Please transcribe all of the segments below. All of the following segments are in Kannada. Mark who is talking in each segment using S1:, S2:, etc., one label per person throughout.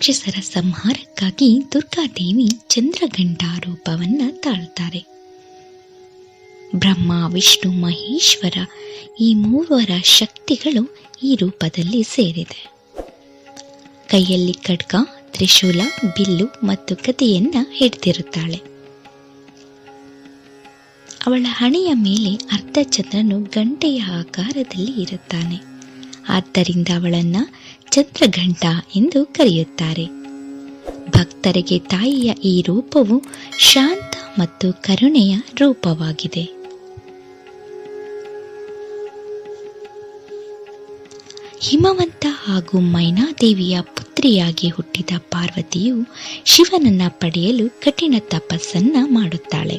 S1: ರಾಕ್ಷಸರ ಸಂಹಾರಕ್ಕಾಗಿ ದುರ್ಗಾದೇವಿ ಚಂದ್ರಘಂಟಾ ರೂಪವನ್ನ ತಾಳ್ತಾರೆ. ಬ್ರಹ್ಮ, ವಿಷ್ಣು, ಮಹೇಶ್ವರ ಈ ಮೂವರ ಶಕ್ತಿಗಳು ಈ ರೂಪದಲ್ಲಿ ಸೇರಿದೆ. ಕೈಯಲ್ಲಿ ಖಡ್ಗ, ತ್ರಿಶೂಲ, ಬಿಲ್ಲು ಮತ್ತು ಗದೆಯನ್ನ ಹಿಡಿದಿರುತ್ತಾಳೆ. ಅವಳ ಹಣೆಯ ಮೇಲೆ ಅರ್ಧಚಂದ್ರನು ಗಂಟೆಯ ಆಕಾರದಲ್ಲಿ ಇರುತ್ತಾನೆ. ಆದ್ದರಿಂದ ಅವಳನ್ನ ಚಂದ್ರಘಂಟ ಎಂದು ಕರೆಯುತ್ತಾರೆ. ಭಕ್ತರಿಗೆ ತಾಯಿಯ ಈ ರೂಪವು ಶಾಂತ ಮತ್ತು ಕರುಣೆಯ ರೂಪವಾಗಿದೆ. ಹಿಮವಂತ ಹಾಗೂ ಮೈನಾದೇವಿಯ ಪುತ್ರಿಯಾಗಿ ಹುಟ್ಟಿದ ಪಾರ್ವತಿಯು ಶಿವನನ್ನ ಪಡೆಯಲು ಕಠಿಣ ತಪಸ್ಸನ್ನ ಮಾಡುತ್ತಾಳೆ.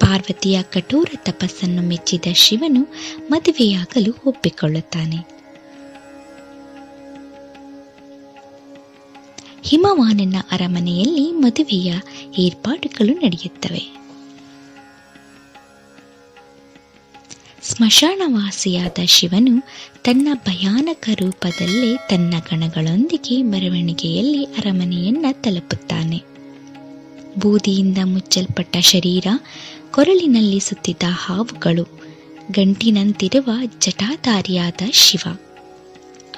S1: ಪಾರ್ವತಿಯ ಕಠೋರ ತಪಸ್ಸನ್ನು ಮೆಚ್ಚಿದ ಶಿವನು ಮದುವೆಯಾಗಲು ಒಪ್ಪಿಕೊಳ್ಳುತ್ತಾನೆ. ಹಿಮವಾನನ ಅರಮನೆಯಲ್ಲಿ ಮದುವೆಯ ಏರ್ಪಾಡುಗಳು ನಡೆಯುತ್ತವೆ. ಸ್ಮಶಾನವಾಸಿಯಾದ ಶಿವನು ತನ್ನ ಭಯಾನಕ ರೂಪದಲ್ಲೇ ತನ್ನ ಗಣಗಳೊಂದಿಗೆ ಮೆರವಣಿಗೆಯಲ್ಲಿ ಅರಮನೆಯನ್ನ ತಲುಪುತ್ತಾನೆ. ಬೂದಿಯಿಂದ ಮುಚ್ಚಲ್ಪಟ್ಟ ಶರೀರ, ಕೊರಳಿನಲ್ಲಿ ಸುತ್ತಿದ ಹಾವುಗಳು, ಗಂಟಿನಂತಿರುವ ಜಟಾಧಾರಿಯಾದ ಶಿವ,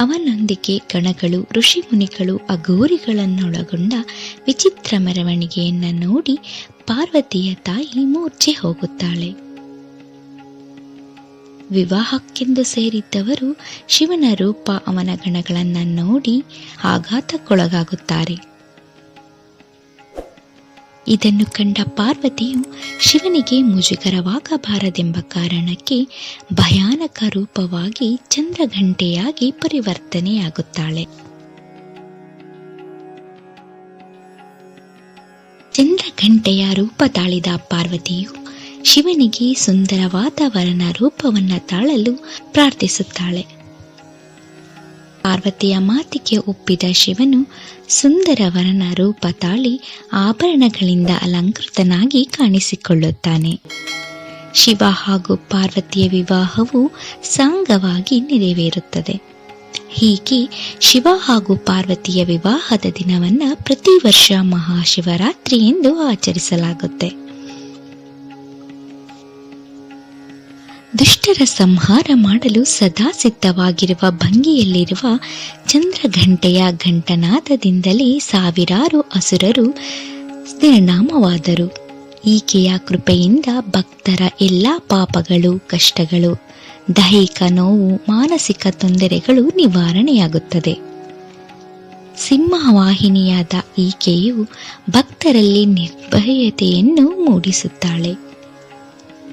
S1: ಅವನೊಂದಿಗೆ ಗಣಗಳು, ಋಷಿಮುನಿಗಳು, ಅಘೋರಿಗಳನ್ನೊಳಗೊಂಡ ವಿಚಿತ್ರ ಮೆರವಣಿಗೆಯನ್ನ ನೋಡಿ ಪಾರ್ವತಿಯ ತಾಯಿ ಮೂರ್ಛೆ ಹೋಗುತ್ತಾಳೆ. ವಿವಾಹಕ್ಕೆಂದು ಸೇರಿದ್ದವರು ಶಿವನ ರೂಪ, ಅವನ ಗಣಗಳನ್ನ ನೋಡಿ ಆಘಾತಕ್ಕೊಳಗಾಗುತ್ತಾರೆ. ಇದನ್ನು ಕಂಡ ಪಾರ್ವತಿಯು ಶಿವನಿಗೆ ಮುಜುಗರವಾಗಬಾರದೆಂಬ ಕಾರಣಕ್ಕೆ ಭಯಾನಕ ರೂಪವಾಗಿ ಚಂದ್ರಘಂಟೆಯಾಗಿ ಪರಿವರ್ತನೆಯಾಗುತ್ತಾಳೆ. ಚಂದ್ರಘಂಟೆಯ ರೂಪ ತಾಳಿದ ಪಾರ್ವತಿಯು ಶಿವನಿಗೆ ಸುಂದರವಾದ ವರನ ರೂಪವನ್ನ ತಾಳಲು ಪ್ರಾರ್ಥಿಸುತ್ತಾಳೆ. ಪಾರ್ವತಿಯ ಮಾತಿಗೆ ಒಪ್ಪಿದ ಶಿವನು ಸುಂದರ ವರನ ರೂಪ ತಾಳಿ ಆಭರಣಗಳಿಂದ ಅಲಂಕೃತನಾಗಿ ಕಾಣಿಸಿಕೊಳ್ಳುತ್ತಾನೆ. ಶಿವ ಹಾಗೂ ಪಾರ್ವತಿಯ ವಿವಾಹವು ಸಾಂಗವಾಗಿ ನೆರವೇರುತ್ತದೆ. ಹೀಗೆ ಶಿವ ಹಾಗೂ ಪಾರ್ವತಿಯ ವಿವಾಹದ ದಿನವನ್ನ ಪ್ರತಿ ವರ್ಷ ಮಹಾಶಿವರಾತ್ರಿ ಎಂದು ಆಚರಿಸಲಾಗುತ್ತೆ. ದುಷ್ಟರ ಸಂಹಾರ ಮಾಡಲು ಸದಾ ಸಿದ್ಧವಾಗಿರುವ ಭಂಗಿಯಲ್ಲಿರುವ ಚಂದ್ರಘಂಟೆಯ ಘಂಟನಾದದಿಂದಲೇ ಸಾವಿರಾರು ಅಸುರರು ನಿರ್ನಾಮವಾದರು. ಈಕೆಯ ಕೃಪೆಯಿಂದ ಭಕ್ತರ ಎಲ್ಲ ಪಾಪಗಳು, ಕಷ್ಟಗಳು, ದೈಹಿಕ ನೋವು, ಮಾನಸಿಕ ತೊಂದರೆಗಳು ನಿವಾರಣೆಯಾಗುತ್ತದೆ. ಸಿಂಹವಾಹಿನಿಯಾದ ಈಕೆಯು ಭಕ್ತರಲ್ಲಿ ನಿರ್ಭಯತೆಯನ್ನು ಮೂಡಿಸುತ್ತಾಳೆ.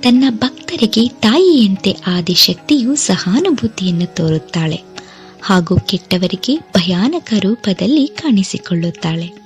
S1: ತನ್ನ ಭಕ್ತರಿಗೆ ತಾಯಿಯಂತೆ ಆದಿಶಕ್ತಿಯು ಸಹಾನುಭೂತಿಯನ್ನು ತೋರುತ್ತಾಳೆ ಹಾಗೂ ಕೆಟ್ಟವರಿಗೆ ಭಯಾನಕ ರೂಪದಲ್ಲಿ ಕಾಣಿಸಿಕೊಳ್ಳುತ್ತಾಳೆ.